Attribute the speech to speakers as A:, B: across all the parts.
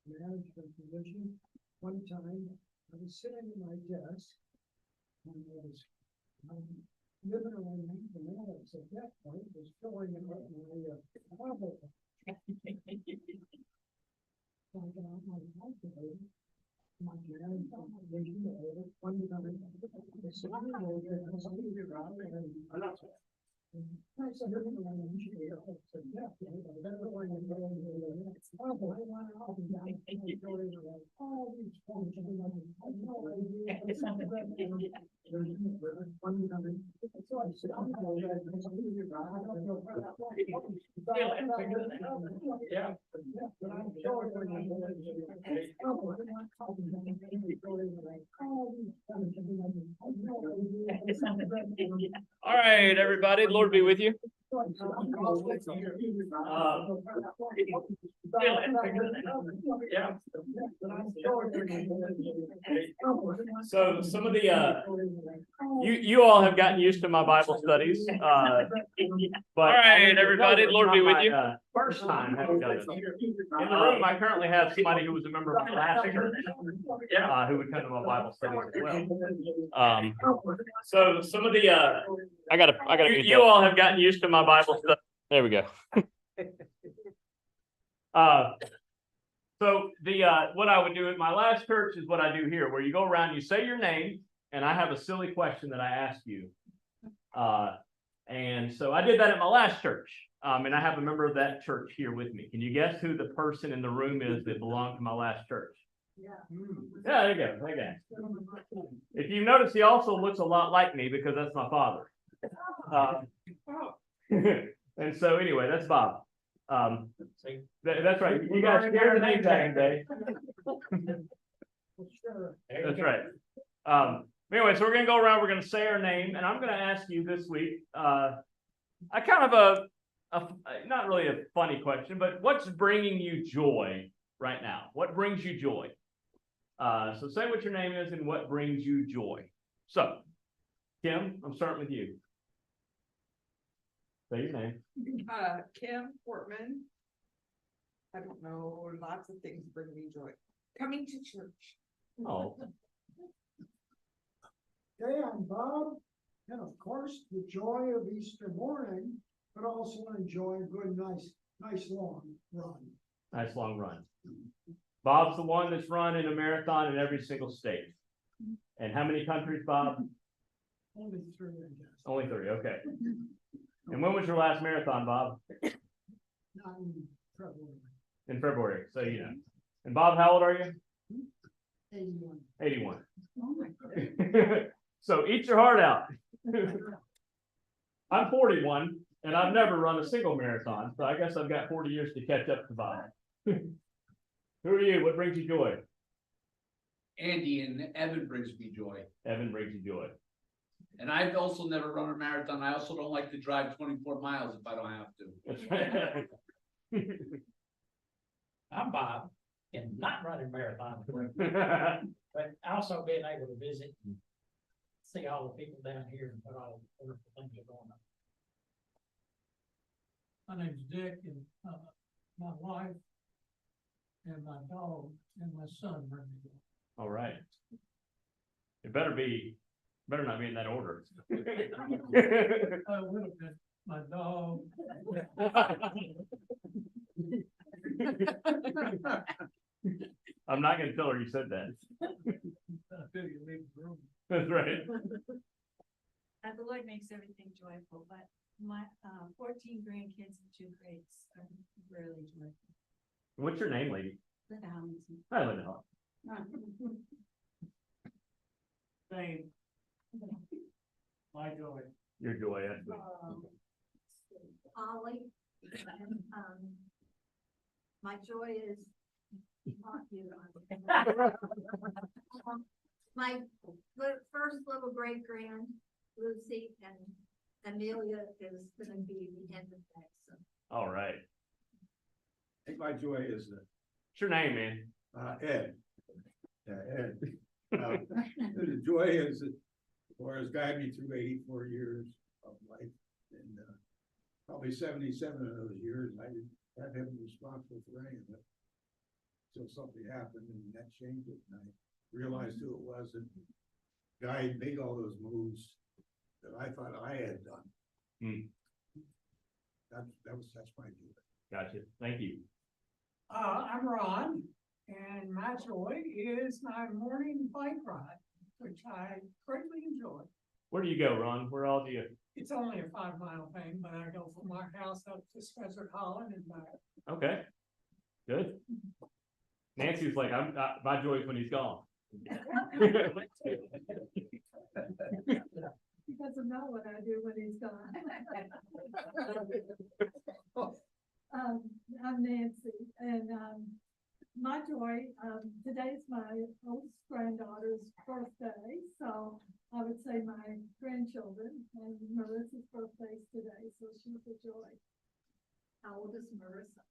A: management position. One time, I was sitting at my desk, and I was living around the mail at that point, was filling in my Bible. So I got out my calculator. My management position over one time. I said, I said,
B: All right, everybody, Lord be with you. So some of the you all have gotten used to my Bible studies, but all right, everybody, Lord be with you. First time having done it. In the room, I currently have somebody who was a member of my last church, who would come to my Bible studies as well. So some of the I gotta you all have gotten used to my Bible stuff. There we go. So the what I would do at my last church is what I do here, where you go around, you say your name, and I have a silly question that I ask you. And so I did that at my last church. And I have a member of that church here with me. Can you guess who the person in the room is that belonged to my last church? Yeah, there you go. There you go. If you notice, he also looks a lot like me because that's my father. And so anyway, that's Bob. That's right. You guys share the name tag today. That's right. Anyway, so we're gonna go around. We're gonna say our name, and I'm gonna ask you this week. I kind of not really a funny question, but what's bringing you joy right now? What brings you joy? So say what your name is and what brings you joy. So, Kim, I'm starting with you. Say your name.
C: Kim Portman. I don't know, lots of things bring me joy. Coming to church.
B: Oh.
A: Okay, I'm Bob, and of course, the joy of Easter morning, but also enjoy a good, nice long run.
B: Nice long run. Bob's the one that's run in a marathon in every single state. And how many countries, Bob?
A: Only 3, I guess.
B: Only 3, okay. And when was your last marathon, Bob?
A: Not in February.
B: In February, so you know. And Bob, how old are you?
A: 81.
B: 81.
A: Oh my God.
B: So eat your heart out. I'm 41, and I've never run a single marathon, so I guess I've got 40 years to catch up to Bob. Who are you? What brings you joy?
D: Andy, and Evan brings me joy.
B: Evan brings you joy.
D: And I've also never run a marathon. I also don't like to drive 24 miles if I don't have to.
B: That's right.
E: I'm Bob, and not running marathons, but also being able to visit and see all the people down here and what all the wonderful things are going on. My name's Dick, and my wife and my dog and my son bring me joy.
B: All right. It better not be in that order.
E: A little bit, my dog.
B: I'm not going to tell her you said that.
E: I feel you leave the room.
B: That's right.
F: The Lord makes everything joyful, but my 14 grandkids and 2 greats are really joyful.
B: What's your name, lady?
F: Linda Hamilton.
B: Hi, Linda.
E: Same. My joy.
B: Your joy, that's good.
F: Ollie. My joy is not you. My first little great grand, Lucy, and Amelia is going to be the end of that. So.
B: All right.
G: I think my joy is
B: What's your name, man?
G: Ed. Yeah, Ed. The joy is that Laura has guided me through 84 years of life, and probably 77 of those years I didn't have him responsible for any of it. till something happened and that changed it, and I realized who it was, and the guy made all those moves that I thought I had done.
B: Hmm.
G: That's my view.
B: Gotcha. Thank you.
H: I'm Ron, and my joy is my morning bike ride, which I greatly enjoy.
B: Where do you go, Ron? Where all do you?
H: It's only a 5 mile thing, but I go from my house up to Spencer Holland and back.
B: Okay. Good. Nancy's like, my joy is when he's gone.
F: He doesn't know what I do when he's gone. I'm Nancy, and my joy, today's my oldest granddaughter's birthday, so I would say my grandchildren, and Marissa's birthday's today, so she's a joy. How old is Marissa?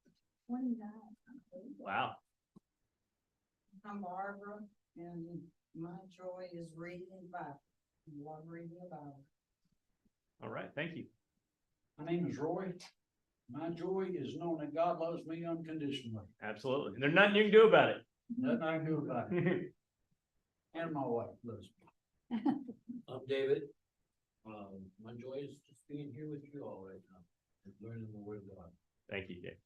F: 29.
B: Wow.
C: I'm Barbara, and my joy is reading the Bible. Love reading the Bible.
B: All right. Thank you.
E: My name is Roy. My joy is knowing that God loves me unconditionally.
B: Absolutely. And there's nothing you can do about it.
E: Nothing I can do about it. And my wife loves me.
I: I'm David. My joy is just being here with you all right now and learning the word of God.
B: Thank you, Dave.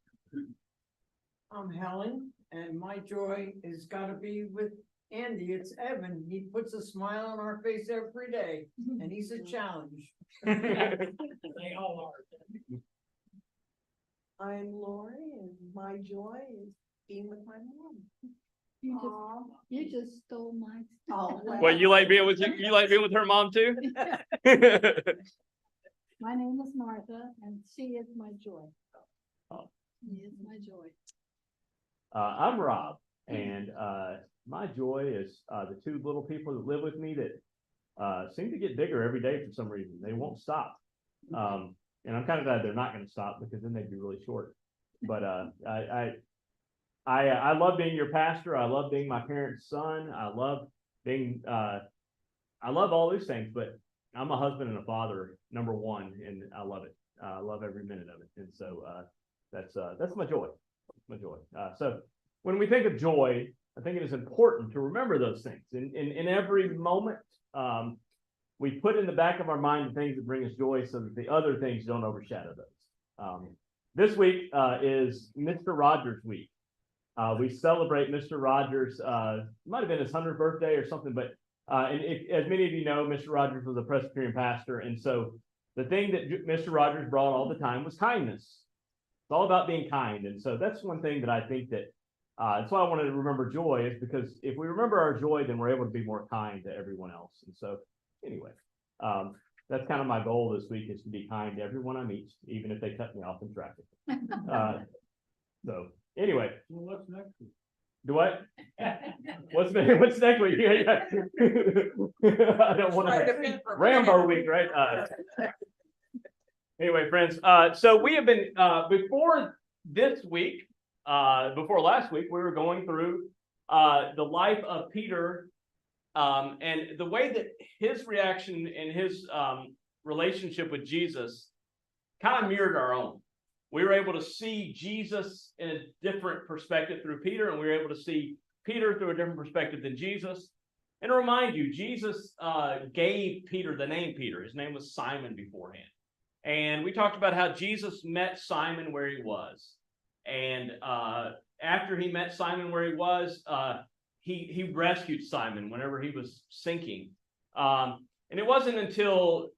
J: I'm Helen, and my joy is gotta be with Andy. It's Evan. He puts a smile on our face every day, and he's a challenge.
E: They all are.
C: I'm Lori, and my joy is being with my mom.
F: You just stole my.
C: Oh,
B: Well, you like being with you like being with her mom too?
F: My name is Martha, and she is my joy.
B: Oh.
F: She is my joy.
B: I'm Rob, and my joy is the two little people that live with me that seem to get bigger every day for some reason. They won't stop. And I'm kind of glad they're not going to stop, because then they'd be really short. But I love being your pastor. I love being my parents' son. I love being I love all these things, but I'm a husband and a father, number one, and I love it. I love every minute of it. And so that's my joy. My joy. So when we think of joy, I think it is important to remember those things. In every moment, we put in the back of our mind the things that bring us joy, so that the other things don't overshadow those. This week is Mr. Rogers week. We celebrate Mr. Rogers. Might have been his 100th birthday or something, but as many of you know, Mr. Rogers was a Presbyterian pastor, and so the thing that Mr. Rogers brought all the time was kindness. It's all about being kind, and so that's one thing that I think that that's why I wanted to remember joy, is because if we remember our joy, then we're able to be more kind to everyone else. And so anyway, that's kind of my goal this week, is to be kind to everyone I meet, even if they cut me off in traffic. So anyway,
G: Well, what's next week?
B: do what? What's next week? Yeah. I don't want to Rambo week, right? Anyway, friends, so we have been before this week, before last week, we were going through the life of Peter, and the way that his reaction and his relationship with Jesus kind of mirrored our own. We were able to see Jesus in a different perspective through Peter, and we were able to see Peter through a different perspective than Jesus. And to remind you, Jesus gave Peter the name Peter. His name was Simon beforehand. And we talked about how Jesus met Simon where he was. And after he met Simon where he was, he rescued Simon whenever he was sinking. And it wasn't until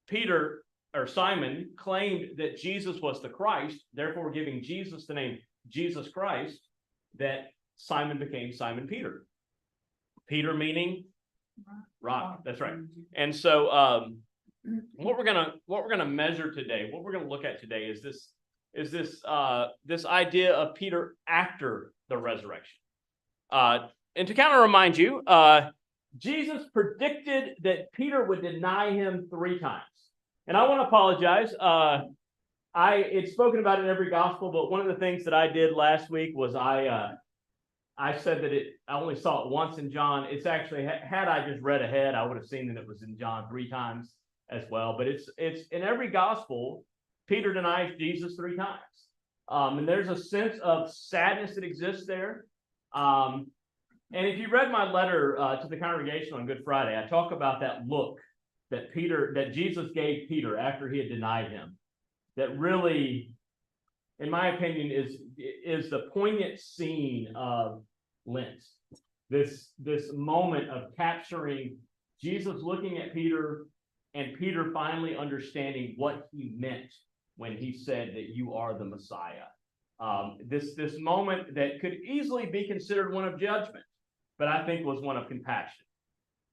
B: Peter or Simon claimed that Jesus was the Christ, therefore giving Jesus the name Jesus Christ, that Simon became Simon Peter. Peter meaning rock. That's right. And so what we're gonna measure today, what we're gonna look at today is this idea of Peter after the resurrection. And to kind of remind you, Jesus predicted that Peter would deny him 3 times. And I want to apologize. It's spoken about in every gospel, but one of the things that I did last week was I said that I only saw it once in John. It's actually, had I just read ahead, I would have seen that it was in John 3 times as well. But it's in every gospel, Peter denies Jesus 3 times. And there's a sense of sadness that exists there. And if you read my letter to the congregation on Good Friday, I talk about that look that Jesus gave Peter after he had denied him. That really, in my opinion, is the poignant scene of Lent. This moment of capturing Jesus looking at Peter and Peter finally understanding what he meant when he said that you are the Messiah. This moment that could easily be considered one of judgment, but I think was one of compassion.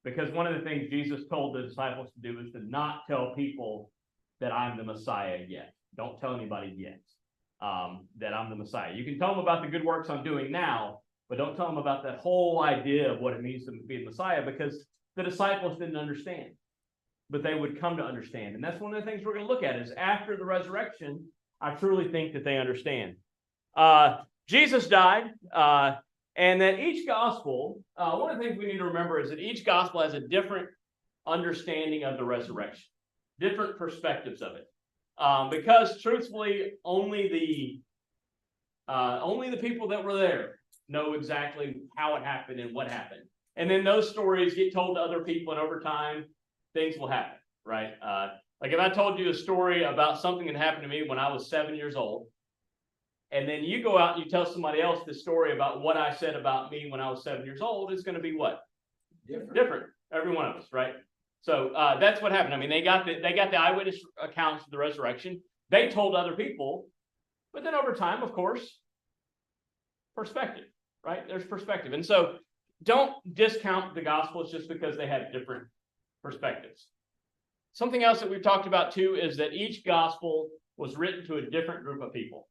B: Because one of the things Jesus told the disciples to do is to not tell people that I'm the Messiah yet. Don't tell anybody yet that I'm the Messiah. You can tell them about the good works I'm doing now, but don't tell them about that whole idea of what it means to be the Messiah, because the disciples didn't understand, but they would come to understand. And that's one of the things we're going to look at is after the resurrection, I truly think that they understand. Jesus died, and that each gospel, one of the things we need to remember is that each gospel has a different understanding of the resurrection, different perspectives of it. Because truthfully, only the people that were there know exactly how it happened and what happened. And then those stories get told to other people, and over time, things will happen, right? Like if I told you a story about something that happened to me when I was 7 years old, and then you go out and you tell somebody else the story about what I said about me when I was 7 years old, it's going to be what? Different. Every one of us, right? So that's what happened. I mean, they got the eyewitness accounts of the resurrection. They told other people, but then over time, of course, perspective, right? There's perspective. And so don't discount the Gospels just because they have different perspectives. Something else that we've talked about too is that each gospel was written to a different group of people.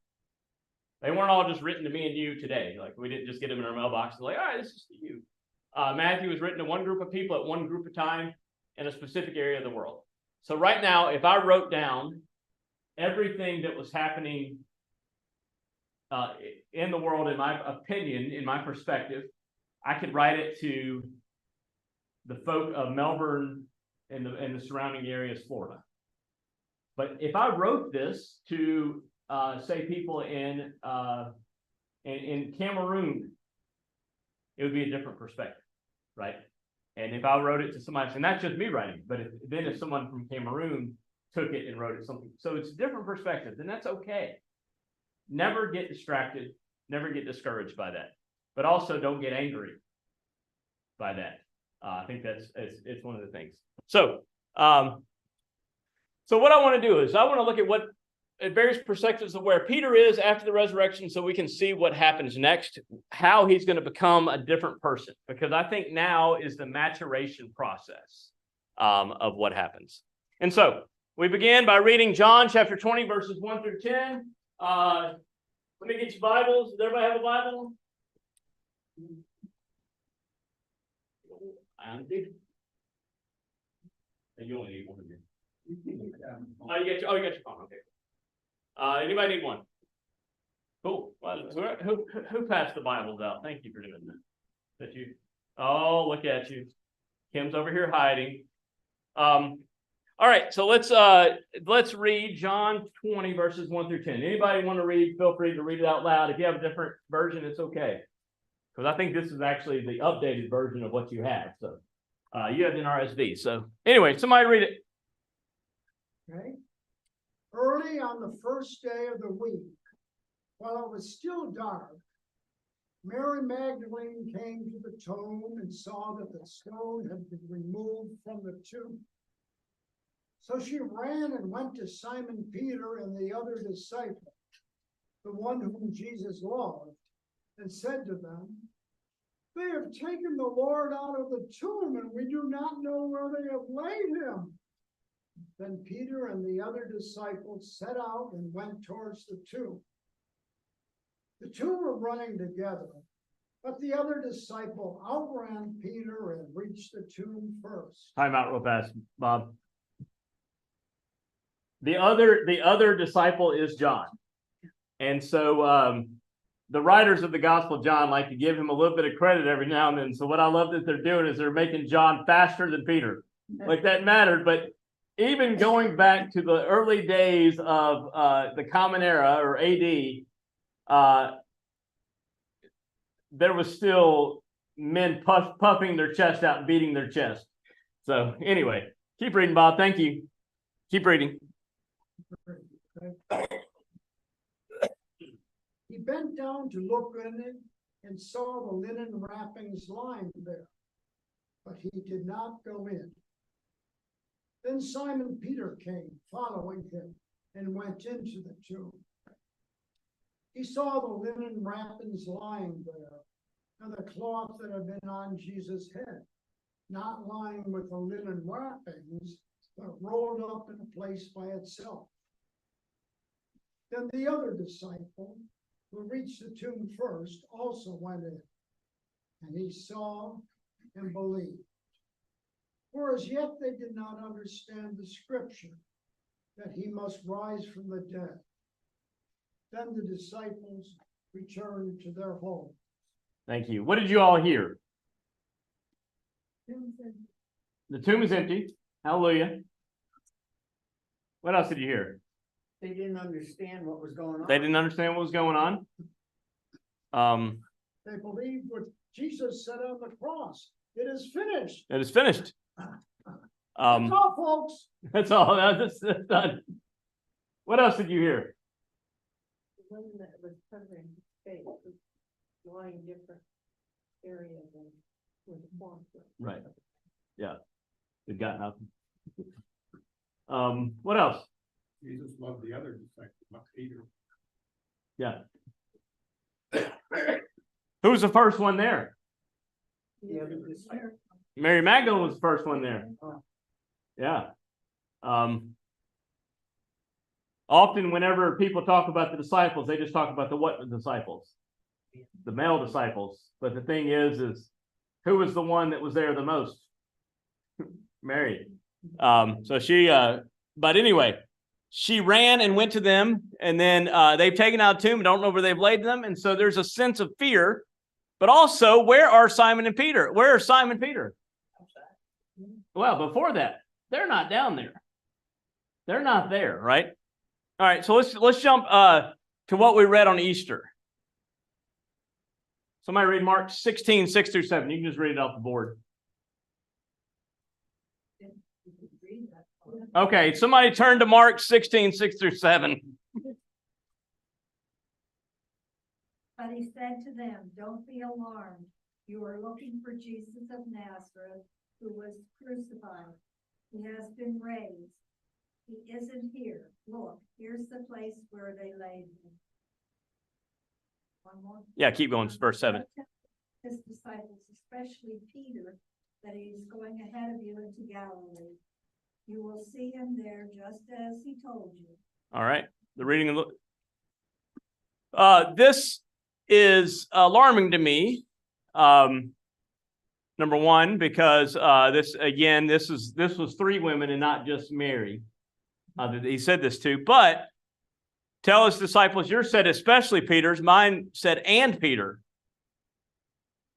B: They weren't all just written to me and you today. Like we didn't just get them in our mailbox and like, all right, this is to you. Matthew was written to one group of people at one group of time in a specific area of the world. So right now, if I wrote down everything that was happening in the world, in my opinion, in my perspective, I could write it to the folk of Melbourne and the surrounding areas, Florida. But if I wrote this to say people in Cameroon, it would be a different perspective, right? And if I wrote it to somebody, and that's just me writing, but if someone from Cameroon took it and wrote it something, so it's a different perspective, then that's okay. Never get distracted, never get discouraged by that, but also don't get angry by that. I think it's one of the things. So what I want to do is I want to look at various perspectives of where Peter is after the resurrection, so we can see what happens next, how he's going to become a different person, because I think now is the maturation process of what happens. And so we begin by reading John chapter 20, verses 1 through 10. Let me get your Bibles. Does everybody have a Bible? Andy? You only need one of you. Oh, you got your phone. Okay. Anybody need one? Cool. Well, who passed the Bibles out? Thank you for doing that. That you? Oh, look at you. Kim's over here hiding. All right, so let's read John 20 verses 1 through 10. Anybody want to read? Feel free to read it out loud. If you have a different version, it's okay, because I think this is actually the updated version of what you have. So you have an RSV. So anyway, somebody read it.
A: Okay. Early on the first day of the week, while it was still dark, Mary Magdalene came to the tomb and saw that the stone had been removed from the tomb. So she ran and went to Simon Peter and the other disciple, the one whom Jesus loved, and said to them, "They have taken the Lord out of the tomb, and we do not know where they have laid him." Then Peter and the other disciples set out and went towards the tomb. The two were running together, but the other disciple outran Peter and reached the tomb first.
B: Time out real fast, Bob. The other disciple is John. And so the writers of the Gospel of John like to give him a little bit of credit every now and then. So what I love that they're doing is they're making John faster than Peter. Like that mattered. But even going back to the early days of the Common Era, or AD, there was still men puffing their chest out and beating their chest. So anyway, keep reading, Bob. Thank you. Keep reading.
A: He bent down to look in it and saw the linen wrappings lying there, but he did not go in. Then Simon Peter came, following him, and went into the tomb. He saw the linen wrappings lying there, and the cloth that had been on Jesus' head, not lying with the linen wrappings, but rolled up in a place by itself. Then the other disciple, who reached the tomb first, also went in, and he saw and believed. For as yet they did not understand the scripture, that he must rise from the dead. Then the disciples returned to their home.
B: Thank you. What did you all hear?
F: Tomb's empty.
B: The tomb is empty. Hallelujah. What else did you hear?
J: They didn't understand what was going on.
B: They didn't understand what was going on.
A: They believed what Jesus said on the cross. It is finished.
B: It is finished.
A: That's all, folks.
B: That's all. That's done. What else did you hear?
J: The one that was covering his face was lying different area than where the form was.
B: Right. Yeah. They've got nothing. What else?
G: Jesus loved the other disciple, not Peter.
B: Yeah. Who was the first one there?
J: The other disciple.
B: Mary Magdalene was the first one there. Yeah. Often whenever people talk about the disciples, they just talk about the what disciples? The male disciples. But the thing is who was the one that was there the most? Mary. So she, but anyway, she ran and went to them, and then they've taken out a tomb, don't know where they've laid them, and so there's a sense of fear. But also, where are Simon and Peter? Where are Simon and Peter? Well, before that, they're not down there. They're not there, right? All right, so let's jump to what we read on Easter. Somebody read Mark 16, 6 through 7. You can just read it off the board. Okay, somebody turn to Mark 16, 6 through 7.
K: But he said to them, "Don't be alarmed. You are looking for Jesus of Nazareth, who was crucified. He has been raised. He isn't here. Look, here's the place where they laid him." One more.
B: Yeah, keep going, verse 7.
K: His disciples, especially Peter, that he's going ahead of you into Galilee. You will see him there just as he told you.
B: All right, the reading of the... this is alarming to me. Number one, because this was three women and not just Mary that he said this to. But tell his disciples, yours said especially Peter's, mine said and Peter.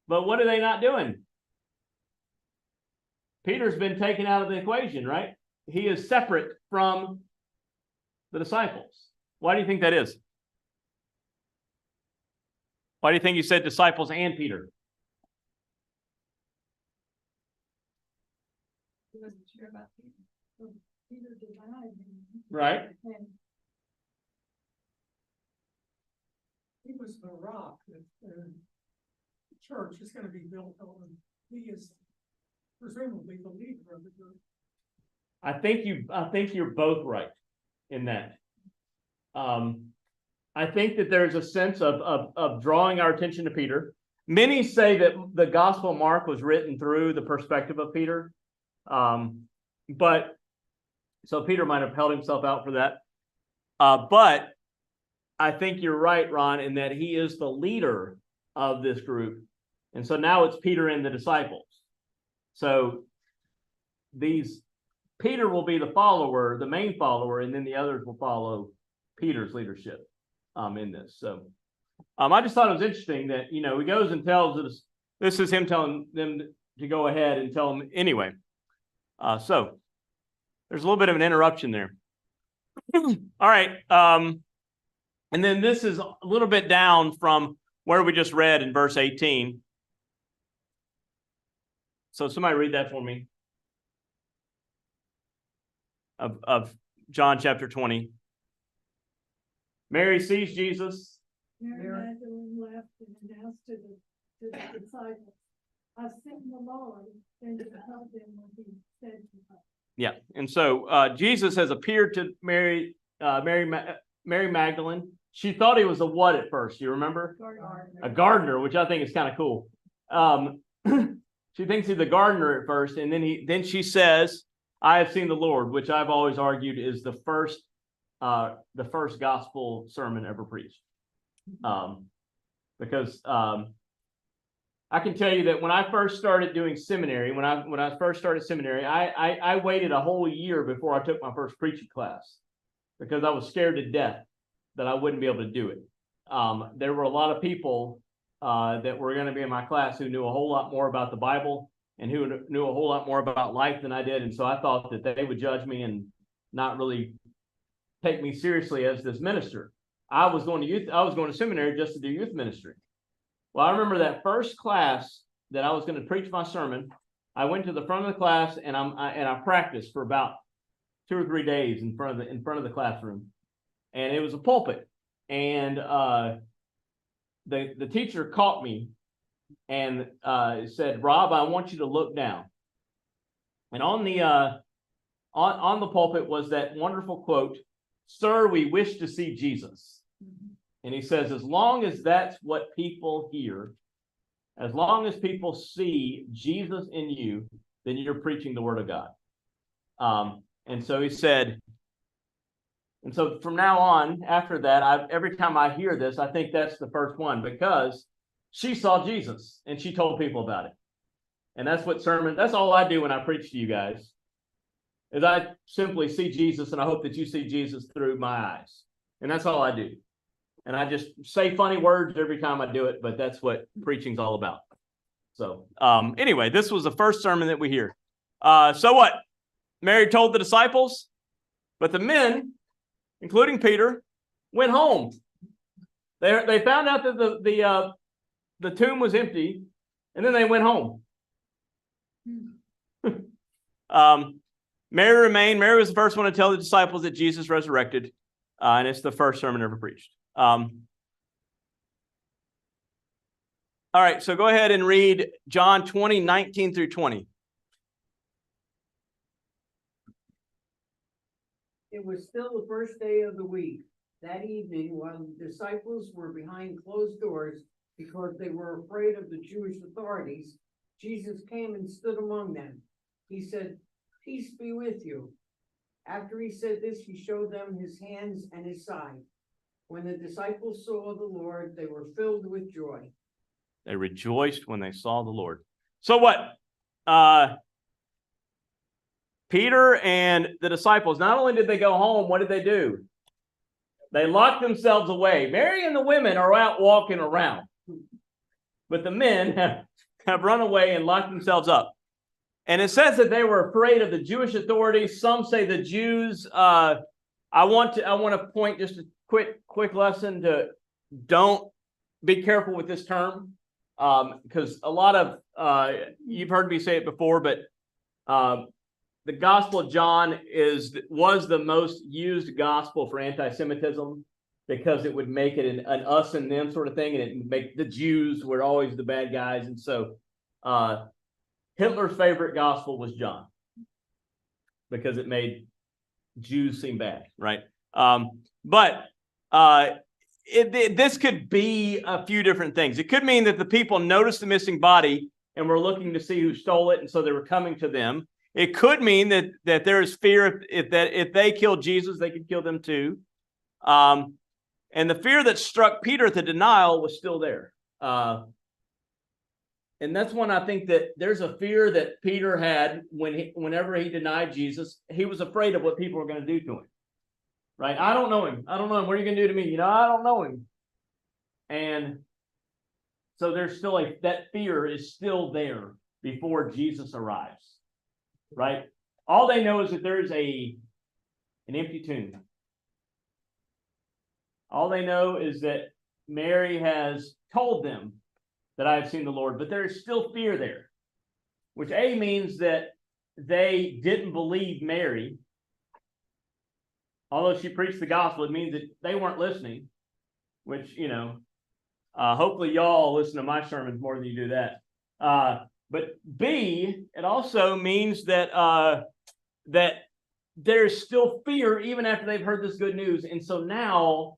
B: But what are they not doing? Peter's been taken out of the equation, right? He is separate from the disciples. Why do you think that is? Why do you think he said disciples and Peter?
F: He wasn't sure about Peter. So Peter denied him.
B: Right.
F: And
H: He was the rock that the church is gonna be built on. He is presumably the leader of the group.
B: I think you're both right in that. I think that there's a sense of drawing our attention to Peter. Many say that the Gospel of Mark was written through the perspective of Peter. But so Peter might have held himself out for that. But I think you're right, Ron, in that he is the leader of this group. And so now it's Peter and the disciples. So Peter will be the follower, the main follower, and then the others will follow Peter's leadership in this. So I just thought it was interesting that, he goes and tells us, this is him telling them to go ahead and tell them anyway. So there's a little bit of an interruption there. All right. And then this is a little bit down from where we just read in verse 18. So somebody read that for me. Of John chapter 20. Mary sees Jesus.
F: Mary Magdalene left and announced to the disciples, I've seen the Lord, and to help them when he said to her.
B: Yeah, and so Jesus has appeared to Mary Magdalene. She thought he was a what at first? You remember?
F: Gardener.
B: A gardener, which I think is kind of cool. She thinks he's a gardener at first, and then she says, "I have seen the Lord," which I've always argued is the first gospel sermon ever preached. Because I can tell you that when I first started doing seminary, when I first started seminary, I waited a whole year before I took my first preaching class because I was scared to death that I wouldn't be able to do it. There were a lot of people that were going to be in my class who knew a whole lot more about the Bible and who knew a whole lot more about life than I did, and so I thought that they would judge me and not really take me seriously as this minister. I was going to seminary just to do youth ministry. Well, I remember that first class that I was going to preach my sermon. I went to the front of the class and I practiced for about 2 or 3 days in front of the classroom, and it was a pulpit. And the teacher caught me and said, "Rob, I want you to look down." And on the pulpit was that wonderful quote, "Sir, we wish to see Jesus." And he says, as long as that's what people hear, as long as people see Jesus in you, then you're preaching the word of God. And so he said, and so from now on, after that, every time I hear this, I think that's the first one, because she saw Jesus and she told people about it. And that's all I do when I preach to you guys, is I simply see Jesus, and I hope that you see Jesus through my eyes. And that's all I do. And I just say funny words every time I do it, but that's what preaching's all about. So anyway, this was the first sermon that we hear. So what? Mary told the disciples, but the men, including Peter, went home. They found out that the tomb was empty, and then they went home. Mary remained. Mary was the first one to tell the disciples that Jesus resurrected, and it's the first sermon ever preached. All right, so go ahead and read John 20, 19 through 20.
J: It was still the first day of the week. That evening, while the disciples were behind closed doors because they were afraid of the Jewish authorities, Jesus came and stood among them. He said, "Peace be with you." After he said this, he showed them his hands and his side. When the disciples saw the Lord, they were filled with joy.
B: They rejoiced when they saw the Lord. So what? Peter and the disciples, not only did they go home, what did they do? They locked themselves away. Mary and the women are out walking around, but the men have run away and locked themselves up. And it says that they were afraid of the Jewish authorities. Some say the Jews. I want to point just a quick lesson to don't be careful with this term, because a lot of you've heard me say it before, but the Gospel of John was the most used gospel for anti-Semitism, because it would make it an us and them sort of thing, and it would make the Jews were always the bad guys. And so Hitler's favorite gospel was John, because it made Jews seem bad, right? But this could be a few different things. It could mean that the people noticed the missing body and were looking to see who stole it, and so they were coming to them. It could mean that there is fear if they killed Jesus, they could kill them too. And the fear that struck Peter at the denial was still there. And that's when I think that there's a fear that Peter had whenever he denied Jesus. He was afraid of what people were going to do to him. Right? I don't know him. What are you going to do to me? I don't know him. And so there's still that fear is still there before Jesus arrives. Right? All they know is that there is an empty tomb. All they know is that Mary has told them that I have seen the Lord, but there is still fear there, which means that they didn't believe Mary. Although she preached the gospel, it means that they weren't listening, which, hopefully y'all listen to my sermons more than you do that. But B, it also means that that there's still fear even after they've heard this good news. And so now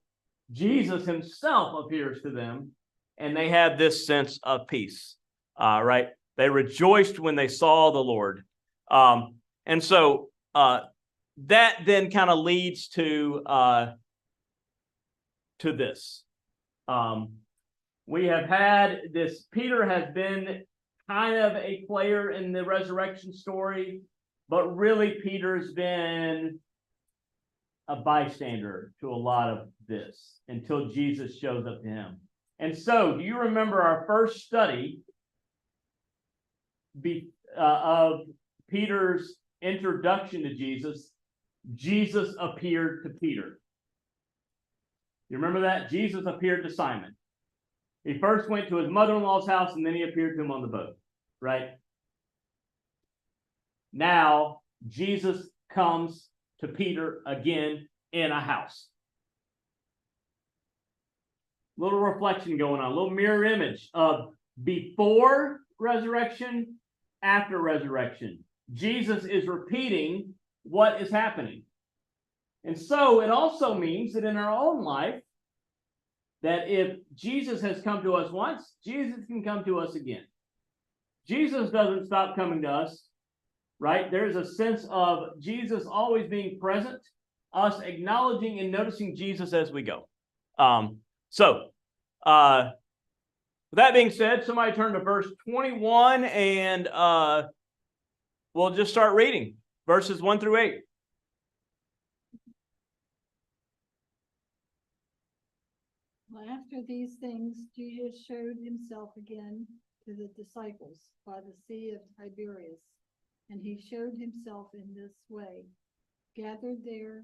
B: Jesus himself appears to them and they have this sense of peace, right? They rejoiced when they saw the Lord. And so that then kind of leads to this. We have had this, Peter has been kind of a player in the resurrection story, but really Peter's been a bystander to a lot of this until Jesus shows up to him. And so, do you remember our first study of Peter's introduction to Jesus? Jesus appeared to Peter. You remember that? Jesus appeared to Simon. He first went to his mother-in-law's house and then he appeared to him on the boat, right? Now, Jesus comes to Peter again in a house. Little reflection going on, a little mirror image of before resurrection, after resurrection. Jesus is repeating what is happening. And so it also means that in our own life, that if Jesus has come to us once, Jesus can come to us again. Jesus doesn't stop coming to us, right? There's a sense of Jesus always being present, us acknowledging and noticing Jesus as we go. With that being said, somebody turn to verse 21 and we'll just start reading verses 1 through 8.
F: After these things, Jesus showed himself again to the disciples by the Sea of Tiberias, and he showed himself in this way. Gathered there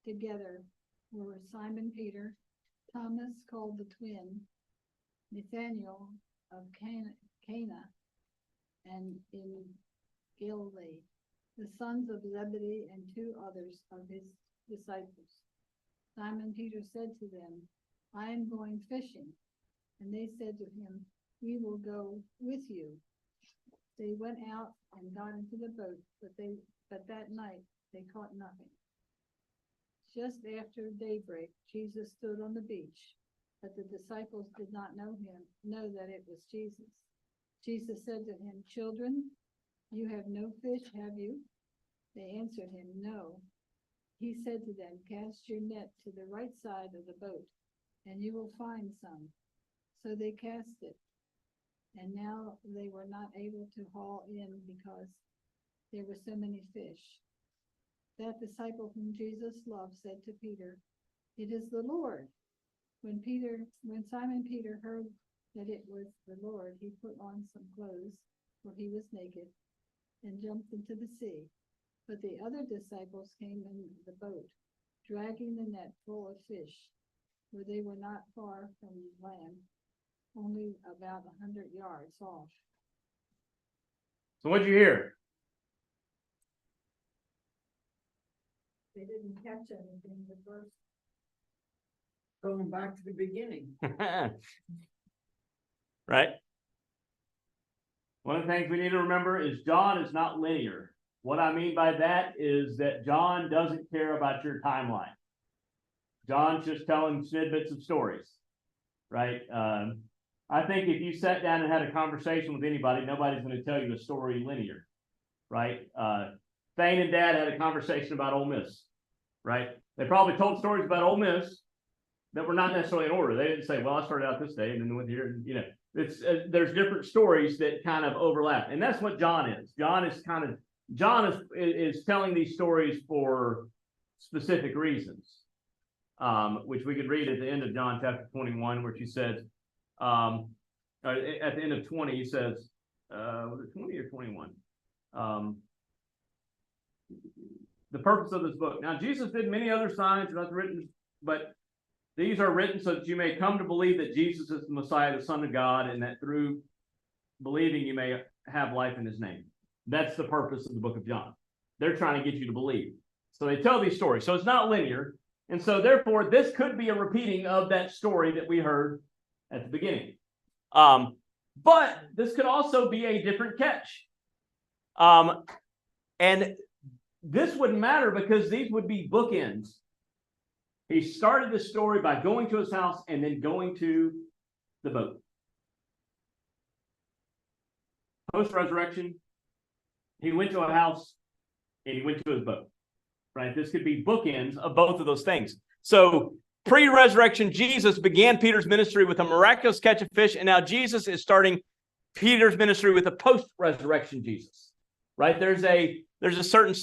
F: together were Simon Peter, Thomas called the twin, Nathanael of Cana, and in Galilee, the sons of Zebedee, and 2 others of his disciples. Simon Peter said to them, I am going fishing. And they said to him, we will go with you. They went out and got into the boat, but that night they caught nothing. Just after daybreak, Jesus stood on the beach, but the disciples did not know that it was Jesus. Jesus said to him, children, you have no fish, have you? They answered him, no. He said to them, cast your net to the right side of the boat, and you will find some. So they cast it. And now they were not able to haul in because there were so many fish. That disciple whom Jesus loved said to Peter, it is the Lord. When Simon Peter heard that it was the Lord, he put on some clothes, for he was naked, and jumped into the sea. But the other disciples came in the boat, dragging the net full of fish, for they were not far from land, only about 100 yards off.
B: So what'd you hear?
F: They didn't catch anything the first.
J: Going back to the beginning.
B: Right? One of the things we need to remember is John is not linear. What I mean by that is that John doesn't care about your timeline. John's just telling snippets of stories, right? I think if you sat down and had a conversation with anybody, nobody's going to tell you a story linear, right? Thane and Dad had a conversation about Ole Miss, right? They probably told stories about Ole Miss that were not necessarily in order. They didn't say, well, I started out this day and then went here, and, it's there's different stories that kind of overlap. And that's what John is. John is telling these stories for specific reasons. Which we could read at the end of John chapter 21, where she says, at the end of 20, he says, was it 20 or 21? The purpose of this book. Now, Jesus did many other signs, not written, but these are written so that you may come to believe that Jesus is the Messiah, the Son of God, and that through believing you may have life in his name. That's the purpose of the book of John. They're trying to get you to believe. So they tell these stories. So it's not linear. And so therefore, this could be a repeating of that story that we heard at the beginning. But this could also be a different catch. And this wouldn't matter because these would be bookends. He started the story by going to his house and then going to the boat. Post-resurrection, he went to a house and he went to his boat. Right? This could be bookends of both of those things. So pre-resurrection, Jesus began Peter's ministry with a miraculous catch of fish, and now Jesus is starting Peter's ministry with a post-resurrection Jesus. Right? There's a certain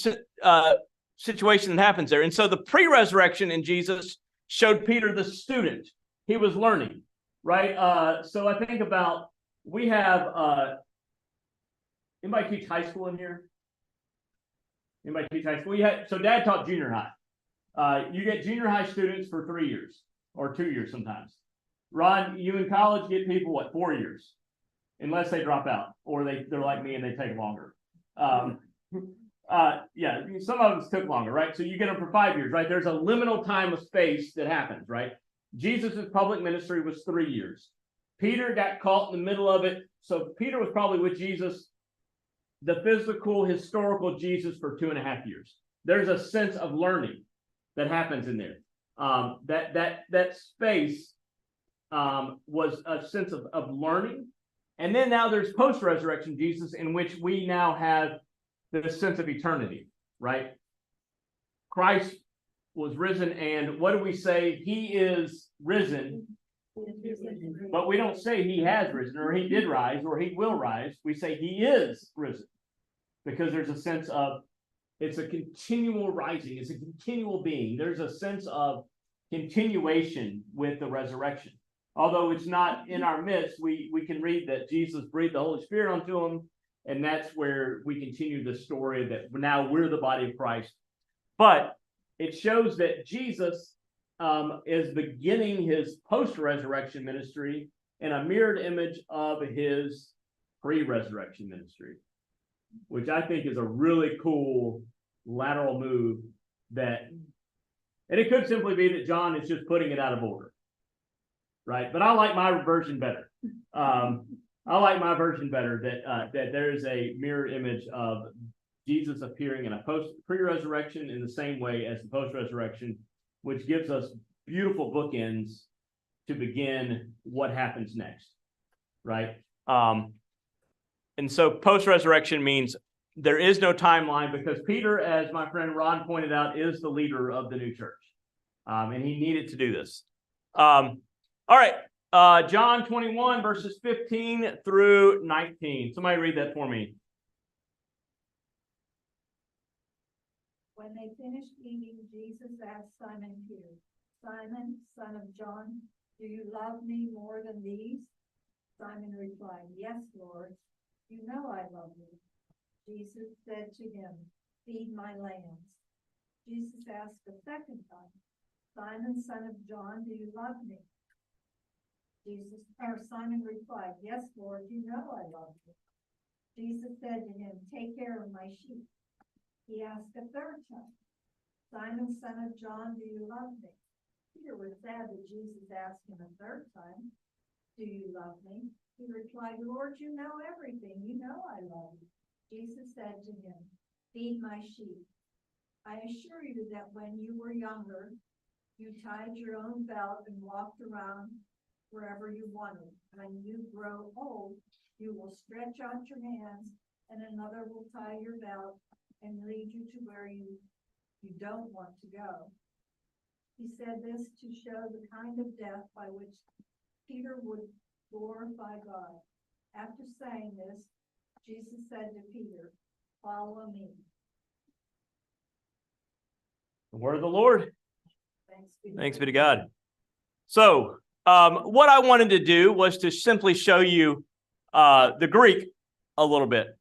B: situation that happens there. And so the pre-resurrection in Jesus showed Peter the student. He was learning, right? So I think about, we have, anybody teach high school in here? Anybody teach high school? So Dad taught junior high. You get junior high students for 3 years or 2 years sometimes. Ron, you in college get people, 4 years? Unless they drop out or they're like me and they take longer. Yeah, some of us took longer, right? So you get them for 5 years, right? There's a liminal time of space that happens, right? Jesus' public ministry was 3 years. Peter got caught in the middle of it. So Peter was probably with Jesus, the physical, historical Jesus, for 2.5 years. There's a sense of learning that happens in there. That space was a sense of learning. And then now there's post-resurrection Jesus, in which we now have this sense of eternity, right? Christ was risen, and what do we say? He is risen, but we don't say he has risen, or he did rise, or he will rise. We say he is risen, because there's a sense of, it's a continual rising, it's a continual being. There's a sense of continuation with the resurrection. Although it's not in our midst, we can read that Jesus breathed the Holy Spirit onto him, and that's where we continue the story that now we're the body of Christ. But it shows that Jesus is beginning his post-resurrection ministry in a mirrored image of his pre-resurrection ministry, which I think is a really cool lateral move. And it could simply be that John is just putting it out of order, right? But I like my version better. I like my version better, that there is a mirror image of Jesus appearing in a pre-resurrection in the same way as the post-resurrection, which gives us beautiful bookends to begin what happens next, right? And so post-resurrection means there is no timeline, because Peter, as my friend Ron pointed out, is the leader of the new church, and he needed to do this. All right. John 21, verses 15 through 19. Somebody read that for me.
K: When they finished eating, Jesus asked Simon Peter, "Simon, son of John, do you love me more than these?" Simon replied, "Yes, Lord, you know I love you." Jesus said to him, "Feed my lambs." Jesus asked a second time, "Simon, son of John, do you love me?" Simon replied, "Yes, Lord, you know I love you." Jesus said to him, "Take care of my sheep." He asked a third time, "Simon, son of John, do you love me?" Peter was sad that Jesus asked him a third time, "Do you love me?" He replied, "Lord, you know everything. You know I love you." Jesus said to him, "Feed my sheep. I assure you that when you were younger, you tied your own belt and walked around wherever you wanted. When you grow old, you will stretch out your hands, and another will tie your belt and lead you to where you don't want to go." He said this to show the kind of death by which Peter would glorify God. After saying this, Jesus said to Peter, "Follow me."
B: The word of the Lord.
K: Thanks
B: be to God. So, what I wanted to do was to simply show you the Greek a little bit.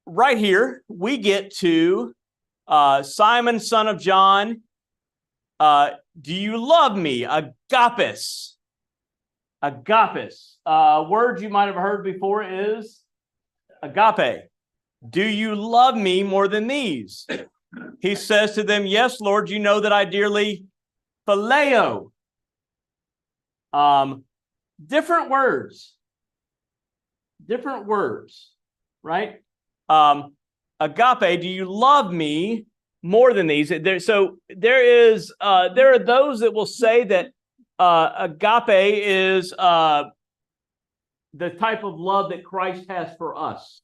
B: Right here, we get to Simon, son of John, do you love me? Agapes. Agapes. Word you might have heard before is agape. Do you love me more than these? He says to them, yes, Lord, you know that I dearly phileo. Different words, right? Agape, do you love me more than these? There are those that will say that agape is the type of love that Christ has for us.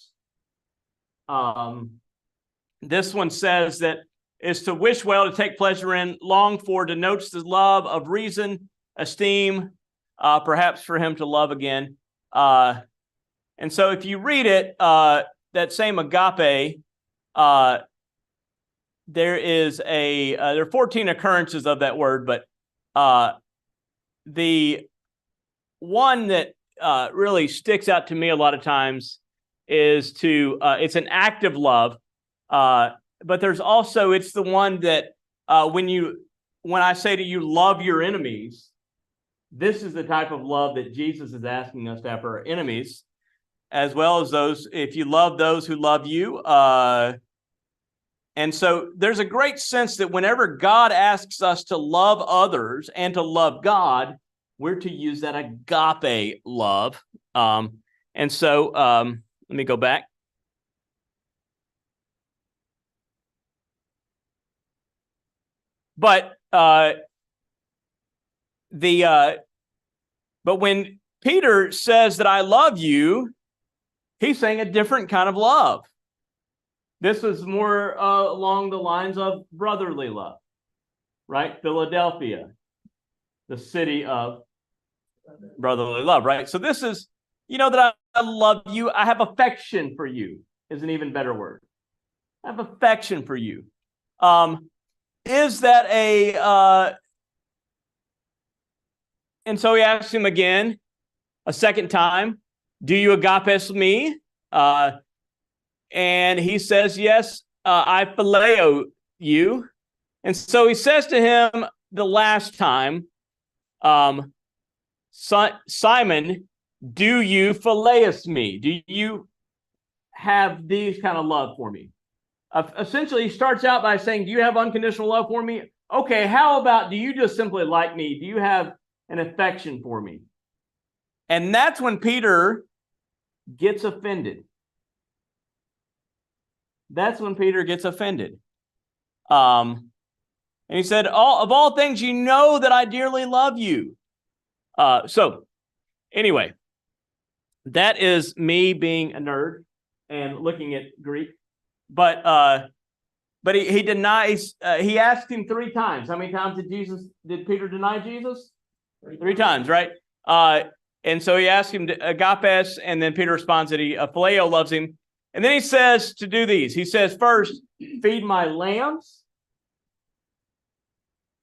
B: This one says that is to wish well, to take pleasure in, long for, denotes the love of reason, esteem, perhaps for him to love again. And so if you read it, that same agape, there are 14 occurrences of that word, but the one that really sticks out to me a lot of times is it's an active love, but there's also, it's the one that when I say to you, love your enemies, this is the type of love that Jesus is asking us to have for our enemies, as well as those, if you love those who love you. And so there's a great sense that whenever God asks us to love others and to love God, we're to use that agape love. And so let me go back. But when Peter says that I love you, he's saying a different kind of love. This is more along the lines of brotherly love, right? Philadelphia, the city of brotherly love, right? So this is, that I love you. I have affection for you is an even better word. I have affection for you. Is that and so he asks him again, a second time, do you agapes me? And he says, yes, I phileo you. And so he says to him the last time, Simon, do you phileus me? Do you have these kind of love for me? Essentially, he starts out by saying, do you have unconditional love for me? Okay, how about, do you just simply like me? Do you have an affection for me? And that's when Peter gets offended. That's when Peter gets offended. And he said, of all things, you know that I dearly love you. So anyway, that is me being a nerd and looking at Greek. But he denies, he asked him 3 times. How many times did Peter deny Jesus? 3 times, right? And so he asked him to agapes, and then Peter responds that he phileo loves him. And then he says to do these. He says, first, feed my lambs,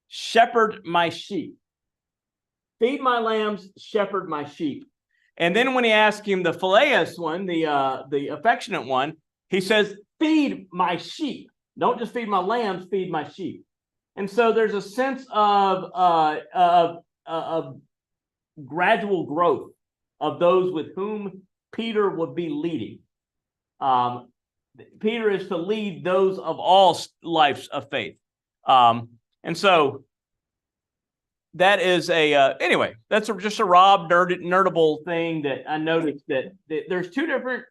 B: shepherd my sheep. Feed my lambs, shepherd my sheep. And then when he asked him the phileus one, the affectionate one, he says, feed my sheep. Don't just feed my lambs, feed my sheep. And so there's a sense of gradual growth of those with whom Peter would be leading. Peter is to lead those of all lives of faith. And so that is anyway, that's just a Rob nerdable thing that I noticed that there's 2 different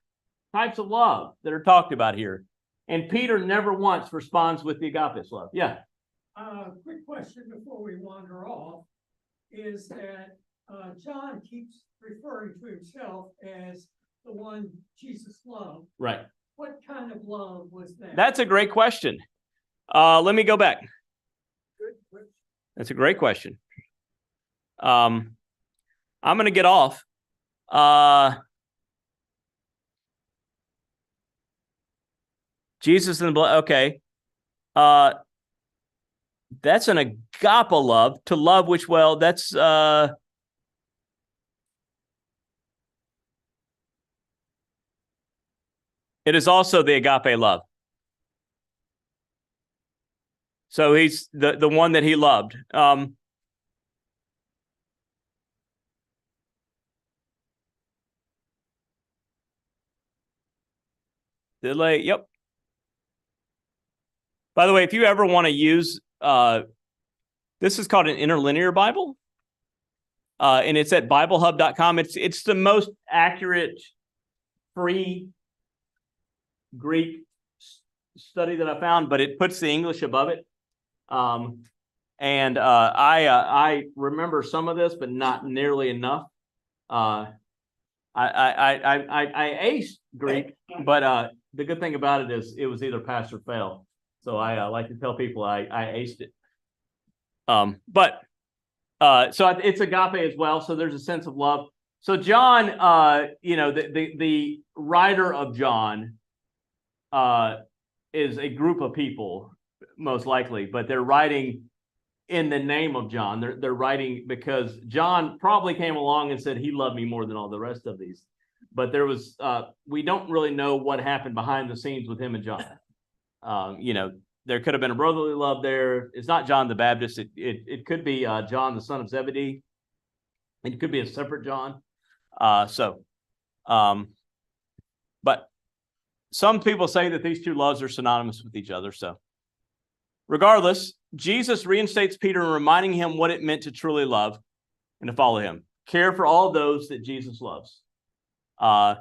B: types of love that are talked about here. And Peter never once responds with the agape love. Yeah.
H: Quick question before we wander off is that John keeps referring to himself as the one Jesus loved.
B: Right.
H: What kind of love was that?
B: That's a great question. Let me go back. That's a great question. I'm going to get off. Jesus in the blood. Okay. That's an agape love, to love which well. That's it is also the agape love. So he's the one that he loved. Delay. Yep. By the way, if you ever want to use, this is called an interlinear Bible. And it's at BibleHub.com. It's the most accurate free Greek study that I found, but it puts the English above it. I remember some of this, but not nearly enough. I aced Greek, but the good thing about it is it was either pass or fail. So I like to tell people I aced it. So it's agape as well. So there's a sense of love. So John, the writer of John, is a group of people, most likely, but they're writing in the name of John. They're writing because John probably came along and said he loved me more than all the rest of these. But there was, we don't really know what happened behind the scenes with him and John. There could have been a brotherly love there. It's not John the Baptist. It could be John, the son of Zebedee. It could be a separate John. But some people say that these two loves are synonymous with each other. So regardless, Jesus reinstates Peter in reminding him what it meant to truly love and to follow him. Care for all those that Jesus loves. And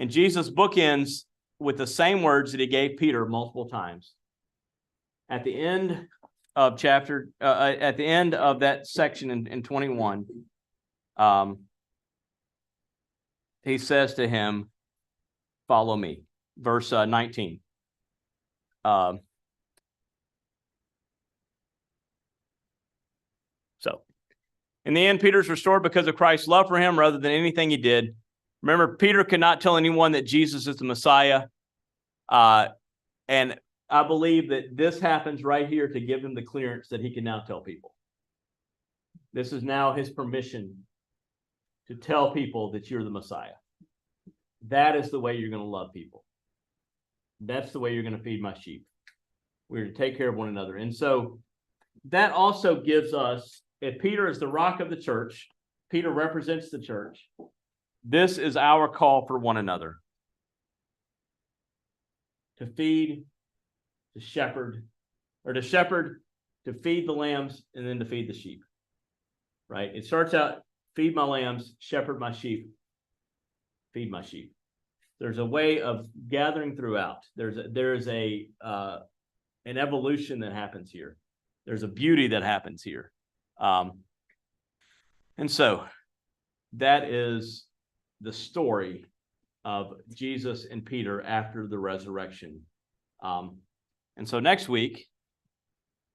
B: Jesus bookends with the same words that he gave Peter multiple times. At the end of at the end of that section in 21, he says to him, "Follow me." Verse 19. So, in the end, Peter's restored because of Christ's love for him rather than anything he did. Remember, Peter could not tell anyone that Jesus is the Messiah. And I believe that this happens right here to give him the clearance that he can now tell people. This is now his permission to tell people that you're the Messiah. That is the way you're going to love people. That's the way you're going to feed my sheep. We're to take care of one another. And so that also gives us, if Peter is the rock of the church, Peter represents the church. This is our call for one another. To feed, to shepherd, to feed the lambs, and then to feed the sheep. Right? It starts out, feed my lambs, shepherd my sheep, feed my sheep. There's a way of gathering throughout. There's an evolution that happens here. There's a beauty that happens here. And so that is the story of Jesus and Peter after the resurrection. And so next week,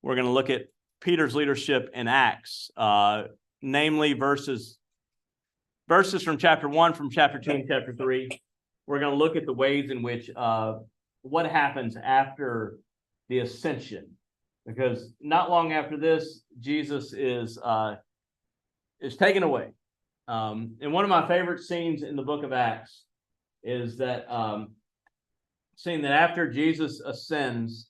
B: we're going to look at Peter's leadership in Acts, namely verses from chapter 1, from chapter 2, and chapter 3. We're going to look at the ways in which what happens after the ascension, because not long after this, Jesus is taken away. And one of my favorite scenes in the book of Acts is that scene that after Jesus ascends,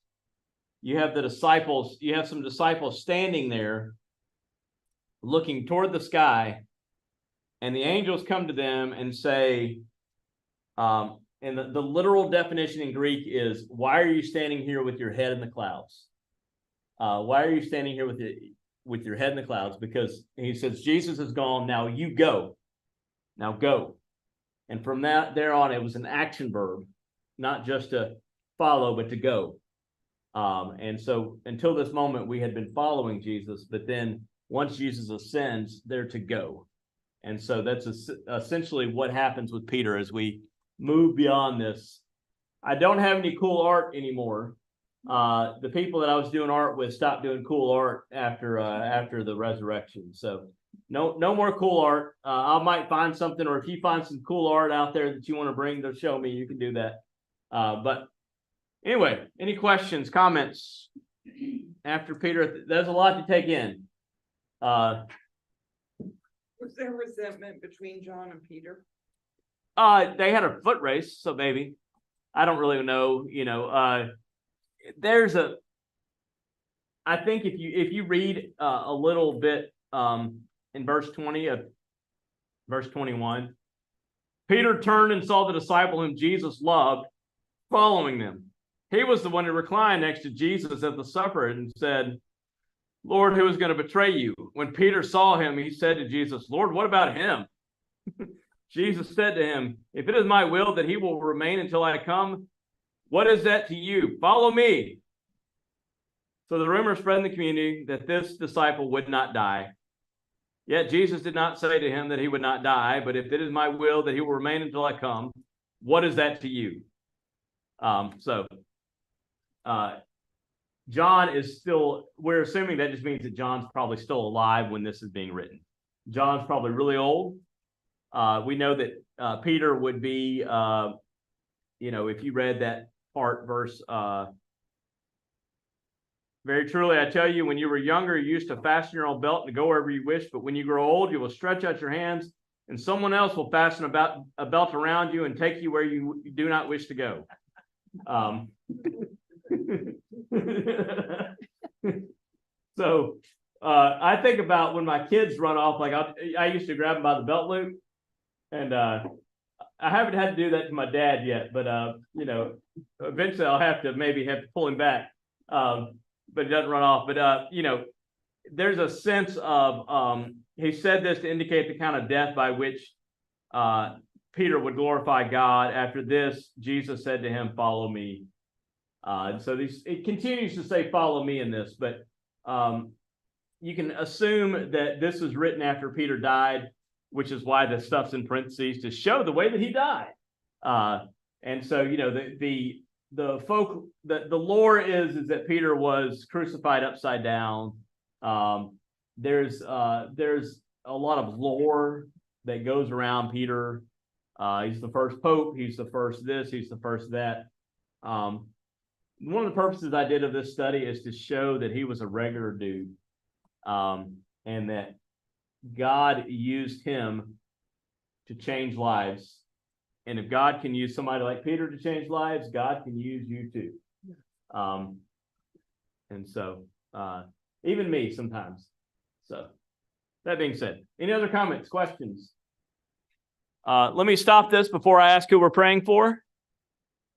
B: you have some disciples standing there looking toward the sky, and the angels come to them and say, and the literal definition in Greek is, why are you standing here with your head in the clouds? Why are you standing here with your head in the clouds? Because he says, Jesus is gone, now you go. Now go. And from there on, it was an action verb, not just to follow, but to go. And so until this moment, we had been following Jesus, but then once Jesus ascends, they're to go. And so that's essentially what happens with Peter as we move beyond this. I don't have any cool art anymore. The people that I was doing art with stopped doing cool art after the resurrection. So no more cool art. I might find something, or if you find some cool art out there that you want to bring to show me, you can do that. But anyway, any questions, comments after Peter? There's a lot to take in.
L: Was there resentment between John and Peter?
B: They had a foot race, so maybe. I don't really know. I I think if you read a little bit in verse 20 of verse 21, Peter turned and saw the disciple whom Jesus loved following them. He was the one who reclined next to Jesus at the supper and said, Lord, who is going to betray you? When Peter saw him, he said to Jesus, Lord, what about him? Jesus said to him, if it is my will that he will remain until I come, what is that to you? Follow me. So the rumor spread in the community that this disciple would not die. Yet Jesus did not say to him that he would not die, but if it is my will that he will remain until I come, what is that to you? John is still, we're assuming that just means that John's probably still alive when this is being written. John's probably really old. We know that Peter would be, if you read that part, verse, very truly, I tell you, when you were younger, you used to fasten your own belt and go wherever you wish, but when you grow old, you will stretch out your hands, and someone else will fasten a belt around you and take you where you do not wish to go. So I think about when my kids run off, like I used to grab them by the belt loop, and I haven't had to do that to my dad yet, but eventually I'll have to pull him back, but he doesn't run off. But there's a sense of he said this to indicate the kind of death by which Peter would glorify God. After this, Jesus said to him, follow me. So it continues to say, follow me in this, but you can assume that this was written after Peter died, which is why the stuff's in parentheses to show the way that he died. And so, the lore is that Peter was crucified upside down. There's a lot of lore that goes around Peter. He's the first pope. He's the first this. He's the first that. One of the purposes I did of this study is to show that he was a regular dude, and that God used him to change lives. And if God can use somebody like Peter to change lives, God can use you too. And so, even me sometimes. So, that being said, any other comments, questions? Let me stop this before I ask who we're praying for.